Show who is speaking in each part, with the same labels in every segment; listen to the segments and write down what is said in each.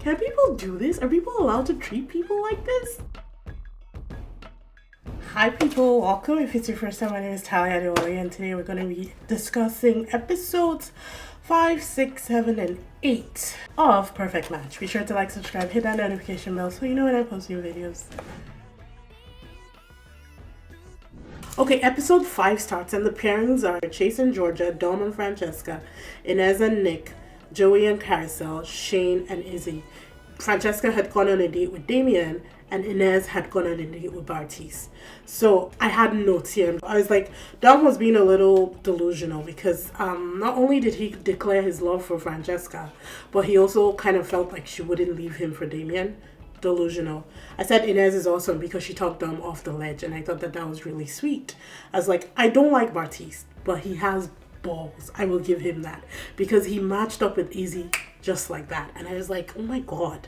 Speaker 1: Can people do this? Are people allowed to treat people like this? Hi people, welcome. If it's your first time, my name is Talia Adewale, and today we're going to be discussing episodes 5, 6, 7, and 8 of Perfect Match. Be sure to like, subscribe, hit that notification bell so you know when I post new videos. Okay, episode 5 starts and the pairings are Chase and Georgia, Dom and Francesca, Inez and Nick, Joey and Carousel, Shane and Izzy. Francesca had gone on a date with Damien and Inez had gone on a date with Bartiz. So I had notes here. I was like, Dom was being a little delusional because not only did he declare his love for Francesca, but he also kind of felt like she wouldn't leave him for Damien. Delusional. I said Inez is awesome because she talked Dom off the ledge, and I thought that was really sweet. I was like, I don't like Bartiz, but he has balls. I will give him that because he matched up with Izzy just like that, and I was like, oh my god,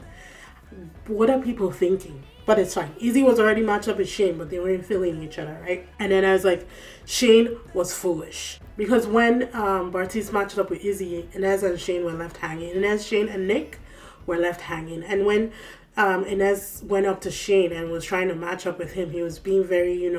Speaker 1: what are people thinking? But it's fine. Izzy was already matched up with Shane, but they weren't feeling each other, right? And then I was like, Shane was foolish because when Bartiz matched up with Izzy, Inez and Shane were left hanging. Inez, Shane, and Nick were left hanging, and when Inez went up to Shane and was trying to match up with him, he was being very,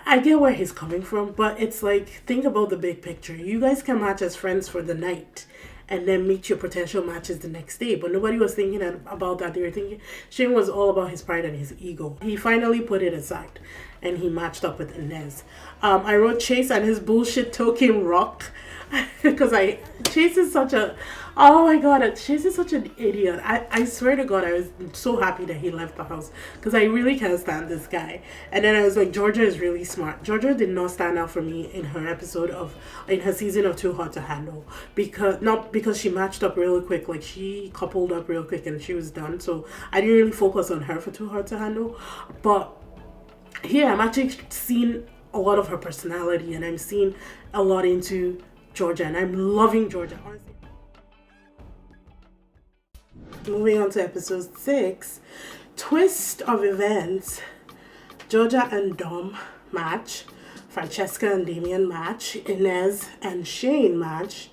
Speaker 1: I get where he's coming from, but it's like, think about the big picture. You guys can match as friends for the night and then meet your potential matches the next day, but nobody was thinking about that. They were thinking Shane was all about his pride and his ego. He finally put it aside and he matched up with Inez. I wrote Chase and his bullshit token rock because Chase is such a, oh my god, Chase is such an idiot. I swear to god, I was so happy that he left the house because I really can't stand this guy. And then I was like, Georgia is really smart. Georgia did not stand out for me in her season of Too Hot to Handle, not because she matched up really quick, like she coupled up real quick and she was done, so I didn't really focus on her for Too Hot to Handle. But here I'm actually seeing a lot of her personality and I'm seeing a lot into Georgia, and I'm loving Georgia, honestly. Moving on to episode 6, twist of events. Georgia and Dom match, Francesca and Damien match, Inez and Shane match,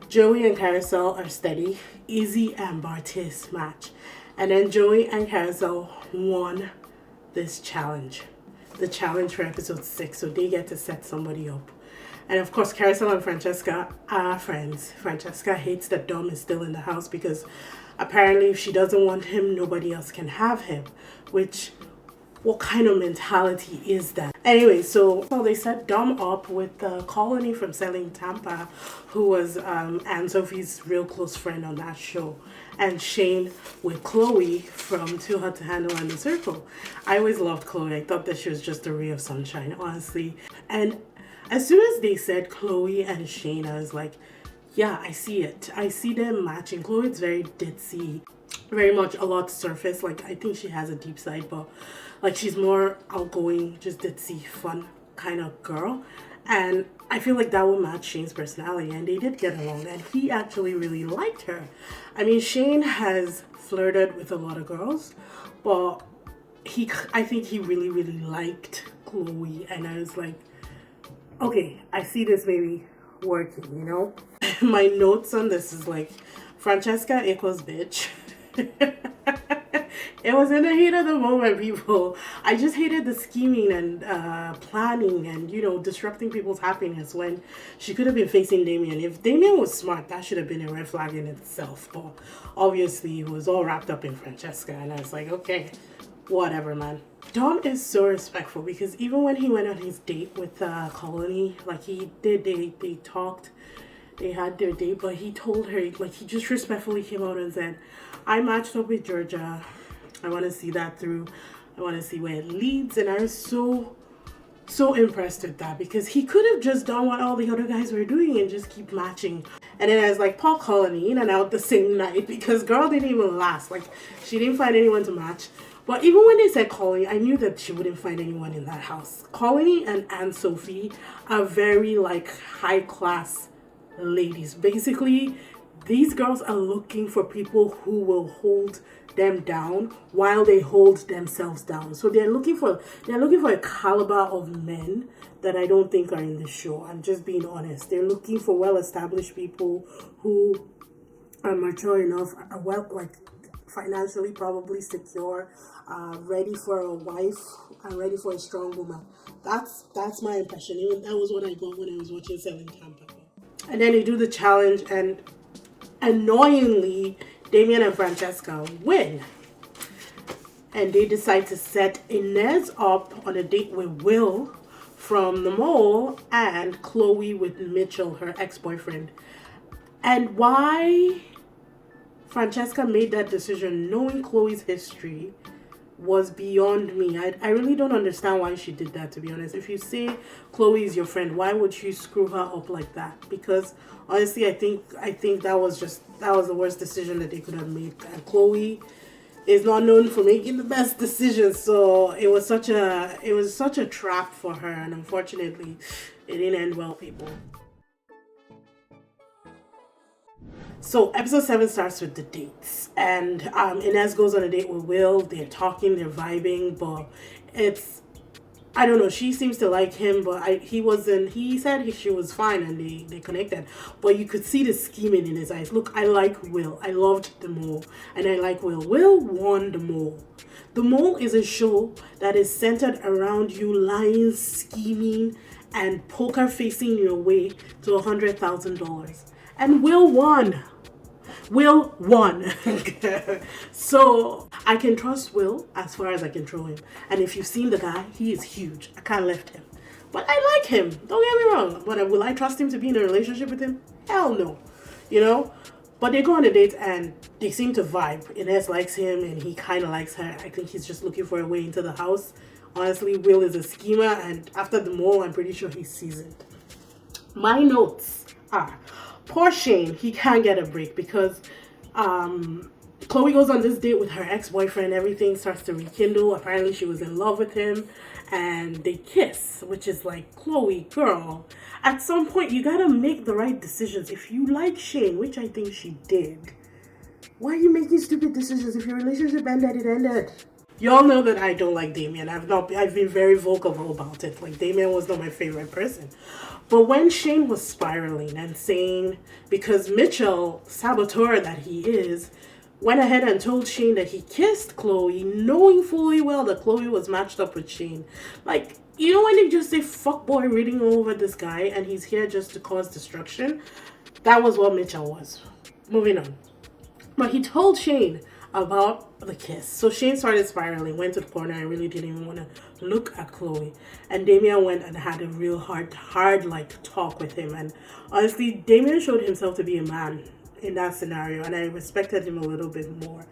Speaker 1: Joey and Carousel are steady, Izzy and Bartiz match, and then Joey and Carousel won this challenge, the challenge for episode 6, so they get to set somebody up. And of course, Carousel and Francesca are friends. Francesca hates that Dom is still in the house because apparently if she doesn't want him, nobody else can have him. Which, what kind of mentality is that? Anyway, so they set Dom up with the Colony from Selling Tampa, who was Anne Sophie's real close friend on that show. And Shane with Chloe from Too Hot to Handle and The Circle. I always loved Chloe. I thought that she was just a ray of sunshine, honestly. And as soon as they said Chloe and Shane, I was like, yeah, I see it. I see them matching. Chloe's very ditzy, very much a lot surface. Like, I think she has a deep side, but like she's more outgoing, just ditzy, fun kind of girl. And I feel like that would match Shane's personality, and they did get along, and he actually really liked her. I mean, Shane has flirted with a lot of girls, but I think he really, really liked Chloe, and I was like, okay, I see this maybe working, My notes on this is like, Francesca equals bitch. It was in the heat of the moment, people. I just hated the scheming and planning and, disrupting people's happiness when she could have been facing Damien. If Damien was smart, that should have been a red flag in itself. But obviously, it was all wrapped up in Francesca. And I was like, okay, whatever, man. Dom is so respectful because even when he went on his date with Colony, like he did, they talked, they had their date, but he told her, like he just respectfully came out and said, I matched up with Georgia. I want to see that through. I want to see where it leads. And I was so impressed with that because he could have just done what all the other guys were doing and just keep matching. And then I was like, Paul Colony in and out the same night because girl didn't even last. Like she didn't find anyone to match. But even when they said Colony, I knew that she wouldn't find anyone in that house. Colony and Anne Sophie are very like high class ladies. Basically, these girls are looking for people who will hold them down while they hold themselves down. So they're looking for a caliber of men that I don't think are in the show. I'm just being honest. They're looking for well-established people who are mature enough, financially probably secure, ready for a wife, and ready for a strong woman. That's my impression. Even that was what I got when I was watching Selling Tampa. And then they do the challenge, and annoyingly, Damien and Francesca win. And they decide to set Inez up on a date with Will from the mall and Chloe with Mitchell, her ex-boyfriend. And why Francesca made that decision, knowing Chloe's history, was beyond me. I really don't understand why she did that, to be honest. If you say Chloe is your friend, why would you screw her up like that? Because honestly, I think that was the worst decision that they could have made. And Chloe is not known for making the best decisions, so it was such a trap for her, and unfortunately it didn't end well, people. So episode 7 starts with the dates, and Inez goes on a date with Will. They're talking, they're vibing, but it's, I don't know, she seems to like him, but he said she was fine, and they connected, but you could see the scheming in his eyes. Look, I like Will. I loved The Mole, and I like Will. Will won The Mole. The Mole is a show that is centered around you lying, scheming, and poker facing your way to $100,000. And Will won. Will won. So I can trust Will as far as I can throw him. And if you've seen the guy, he is huge. I can't lift him. But I like him. Don't get me wrong. But will I trust him to be in a relationship with him? Hell no. You know? But they go on a date and they seem to vibe. Inez likes him and he kind of likes her. I think he's just looking for a way into the house. Honestly, Will is a schemer, and after The Mole, I'm pretty sure he's seasoned. My notes are, poor Shane, he can't get a break because Chloe goes on this date with her ex-boyfriend. Everything starts to rekindle. Apparently she was in love with him, and they kiss, which is like, Chloe, girl, at some point you gotta make the right decisions. If you like Shane, which I think she did, why are you making stupid decisions? If your relationship ended, it ended. Y'all know that I don't like Damien. I've been very vocal about it. Like, Damien was not my favorite person. But when Shane was spiraling and saying, because Mitchell, saboteur that he is, went ahead and told Shane that he kissed Chloe, knowing fully well that Chloe was matched up with Shane. Like, you know when they just say fuckboy reading over this guy and he's here just to cause destruction? That was what Mitchell was. Moving on. But he told Shane about the kiss. So Shane started spiraling, went to the corner, and really didn't even want to look at Chloe. And Damien went and had a real hard like talk with him. And honestly, Damien showed himself to be a man in that scenario, and I respected him a little bit more.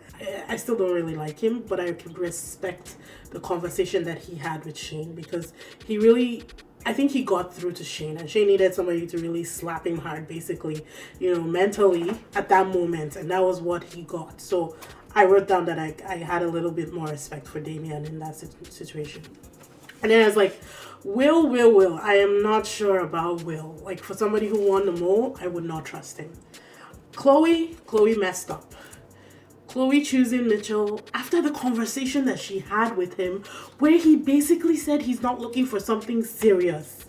Speaker 1: I still don't really like him, but I can respect the conversation that he had with Shane, because he really, I think he got through to Shane, and Shane needed somebody to really slap him hard, basically, you know, mentally at that moment, and that was what he got. So I wrote down that I had a little bit more respect for Damien in that situation. And then I was like, Will. I am not sure about Will. Like, for somebody who won The Mole, I would not trust him. Chloe messed up. Chloe choosing Mitchell after the conversation that she had with him, where he basically said he's not looking for something serious.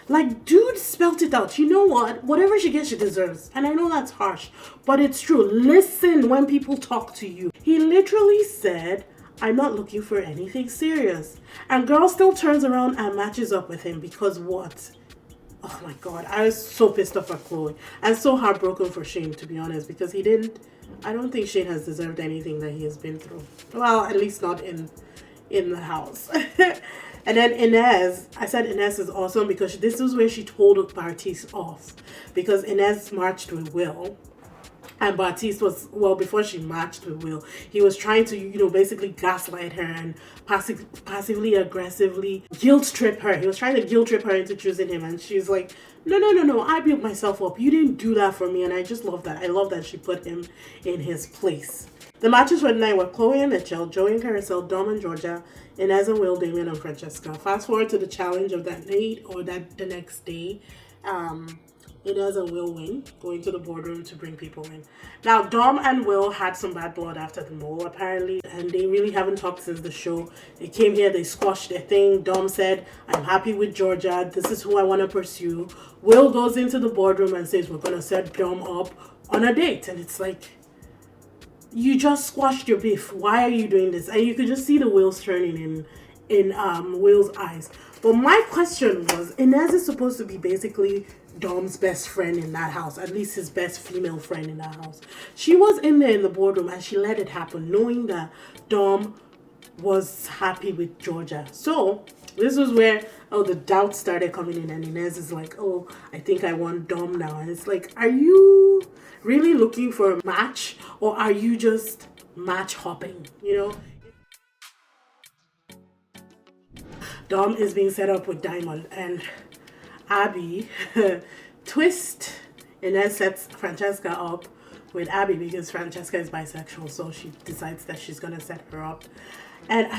Speaker 1: Like, dude spelt it out. You know what? Whatever she gets, she deserves. And I know that's harsh, but it's true. Listen when people talk to you. He literally said, I'm not looking for anything serious. And girl still turns around and matches up with him because what? Oh my God, I was so pissed off at Chloe. And so heartbroken for Shane, to be honest, because I don't think Shane has deserved anything that he has been through. Well, at least not in the house. And then Inez, I said Inez is awesome because this is where she told Baptiste off. Because Inez marched with Will. And Baptiste was, well, before she matched with Will, he was trying to, you know, basically gaslight her and passively, aggressively guilt trip her. He was trying to guilt trip her into choosing him. And she's like, no, I built myself up. You didn't do that for me. And I just love that. I love that she put him in his place. The matches for the night were Chloe and Mitchell, Joey and Carousel, Dom and Georgia, Inez and Will, Damien and Francesca. Fast forward to the challenge of that night or the next day. Inez and Will win, going to the boardroom to bring people in. Now, Dom and Will had some bad blood after The Mole, apparently, and they really haven't talked since the show. They came here, they squashed their thing. Dom said, I'm happy with Georgia. This is who I want to pursue. Will goes into the boardroom and says, we're going to set Dom up on a date. And it's like, you just squashed your beef. Why are you doing this? And you could just see the wheels turning in Will's eyes. But my question was, Inez is supposed to be basically Dom's best friend in that house, at least his best female friend in that house. She was in there in the boardroom and she let it happen, knowing that Dom was happy with Georgia. So this was where the doubts started coming in, and Inez is like, oh, I think I want Dom now. And it's like, are you really looking for a match, or are you just match hopping, you know? Dom is being set up with Diamond, and Abby twist. Inez sets Francesca up with Abby because Francesca is bisexual, so she decides that she's gonna set her up. And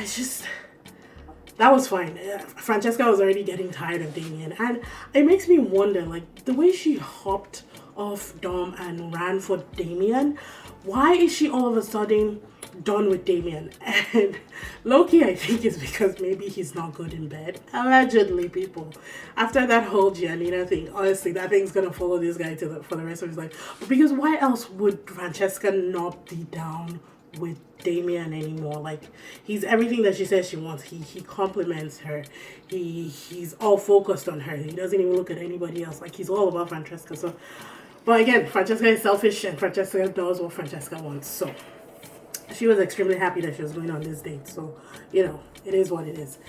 Speaker 1: that was fine. Francesca was already getting tired of Damien, and it makes me wonder, like, the way she hopped off Dom and ran for Damien, why is she all of a sudden done with Damien? And low-key, I think it's because maybe he's not good in bed. Allegedly, people. After that whole Giannina thing, honestly, that thing's gonna follow this guy for the rest of his life. Because why else would Francesca not be down with Damien anymore? Like, he's everything that she says she wants. He compliments her. He's all focused on her. He doesn't even look at anybody else. Like, he's all about Francesca. So, but again, Francesca is selfish, and Francesca does what Francesca wants. So she was extremely happy that she was going on this date. So, you know, it is what it is.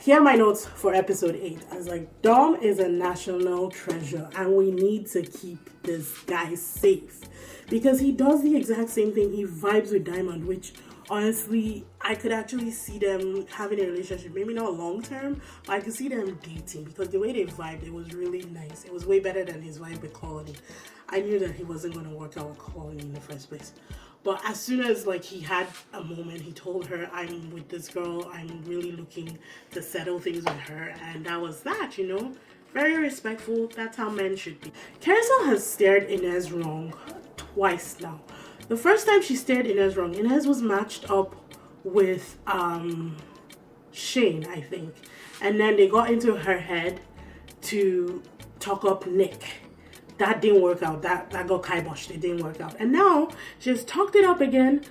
Speaker 1: Here are my notes for episode 8. I was like, Dom is a national treasure, and we need to keep this guy safe. Because he does the exact same thing. He vibes with Diamond, which honestly, I could actually see them having a relationship. Maybe not long term, but I could see them dating, because the way they vibed, it was really nice. It was way better than his vibe with Colony. I knew that he wasn't going to work out with Colony in the first place. But as soon as, like, he had a moment, he told her, I'm with this girl, I'm really looking to settle things with her. And that was that, you know? Very respectful. That's how men should be. Carousel has stared Inez wrong twice now. The first time she stared Inez wrong, Inez was matched up with Shane, I think. And then they got into her head to talk up Nick. That didn't work out. That got kiboshed. It didn't work out. And now she's talked it up again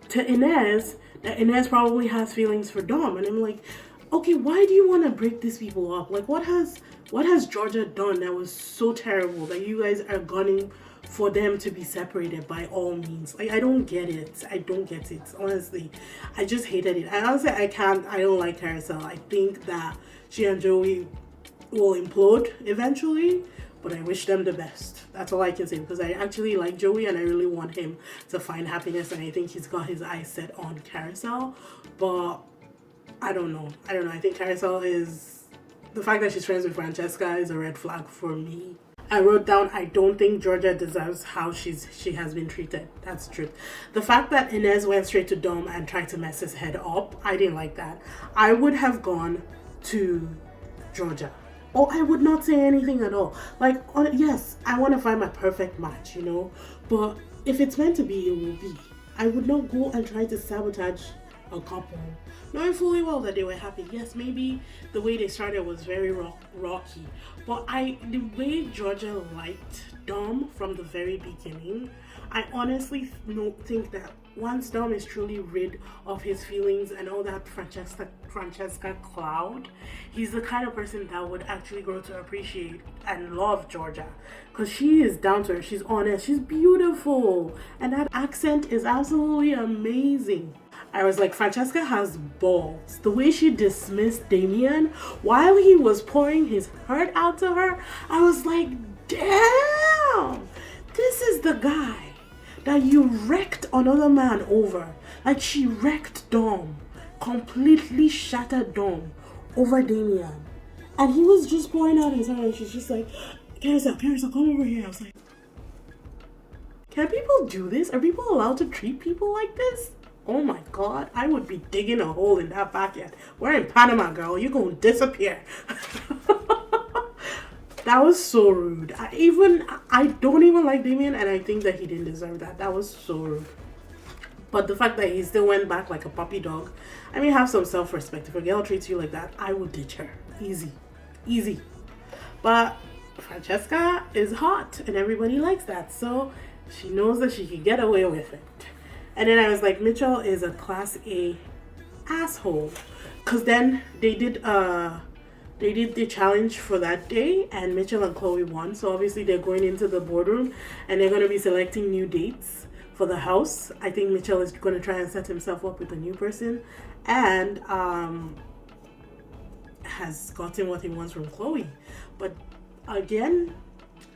Speaker 1: to Inez, that Inez probably has feelings for Dom. And I'm like, okay, why do you want to break these people up? Like, what has Georgia done that was so terrible that you guys are gunning for them to be separated by all means? Like, I don't get it. I don't get it. Honestly, I just hated it. I don't like Carousel. I think that she and Joey will implode eventually, but I wish them the best. That's all I can say, because I actually like Joey and I really want him to find happiness, and I think he's got his eyes set on Carousel. But I don't know. I think Carousel is... The fact that she's friends with Francesca is a red flag for me. I wrote down, I don't think Georgia deserves how she has been treated. That's the truth. The fact that Inez went straight to Dom and tried to mess his head up, I didn't like that. I would have gone to Georgia. Or I would not say anything at all. Like, yes, I want to find my perfect match, you know? But if it's meant to be, it will be. I would not go and try to sabotage a couple, knowing fully well that they were happy. Yes, maybe the way they started was very rocky, but the way Georgia liked Dom from the very beginning, I honestly think that once Dom is truly rid of his feelings and all that Francesca cloud, he's the kind of person that would actually grow to appreciate and love Georgia, because she is down to earth, she's honest, she's beautiful, and that accent is absolutely amazing. I was like, Francesca has balls. The way she dismissed Damien while he was pouring his heart out to her, I was like, damn, this is the guy that you wrecked another man over. Like, she wrecked Dom, completely shattered Dom over Damien. And he was just pouring out his heart, and she's just like, Carousel, come over here. I was like, can people do this? Are people allowed to treat people like this? Oh my God, I would be digging a hole in that backyard. We're in Panama, girl. You're gonna disappear. That was so rude. I don't even like Damien, and I think that he didn't deserve that. That was so rude. But the fact that he still went back like a puppy dog, I mean, have some self-respect. If a girl treats you like that, I would ditch her. Easy. But Francesca is hot, and everybody likes that. So she knows that she can get away with it. And then I was like, Mitchell is a class A asshole. Cause then they did the challenge for that day, and Mitchell and Chloe won. So obviously they're going into the boardroom and they're going to be selecting new dates for the house. I think Mitchell is going to try and set himself up with a new person, and has gotten what he wants from Chloe. But again,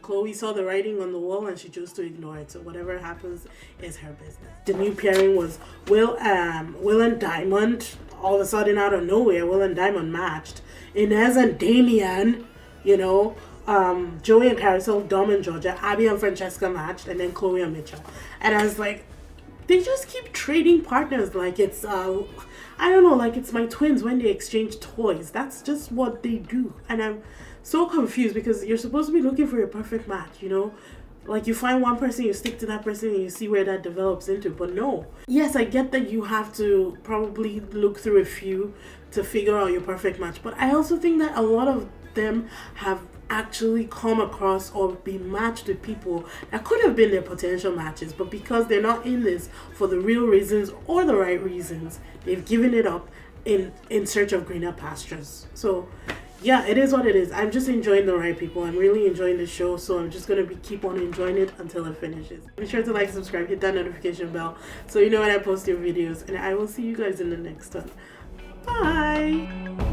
Speaker 1: Chloe saw the writing on the wall and she chose to ignore it. So whatever happens is her business. The new pairing was Will and Diamond. All of a sudden, out of nowhere, Will and Diamond matched. Inez and Damian, you know, Joey and Carousel, Dom and Georgia, Abby and Francesca matched, and then Chloe and Mitchell. And I was like, they just keep trading partners like it's I don't know, like it's my twins when they exchange toys. That's just what they do. And I'm so confused because you're supposed to be looking for a perfect match, you know? Like you find one person, you stick to that person, and you see where that develops into. But no. Yes, I get that you have to probably look through a few to figure out your perfect match. But I also think that a lot of them have actually come across or be matched with people that could have been their potential matches, but because they're not in this for the real reasons or the right reasons, they've given it up in search of greener pastures. So yeah, it is what it is. I'm just enjoying the right people. I'm really enjoying the show, so I'm just gonna keep on enjoying it until it finishes. Be sure to like, subscribe, hit that notification bell so you know when I post new videos, and I will see you guys in the next one. Bye.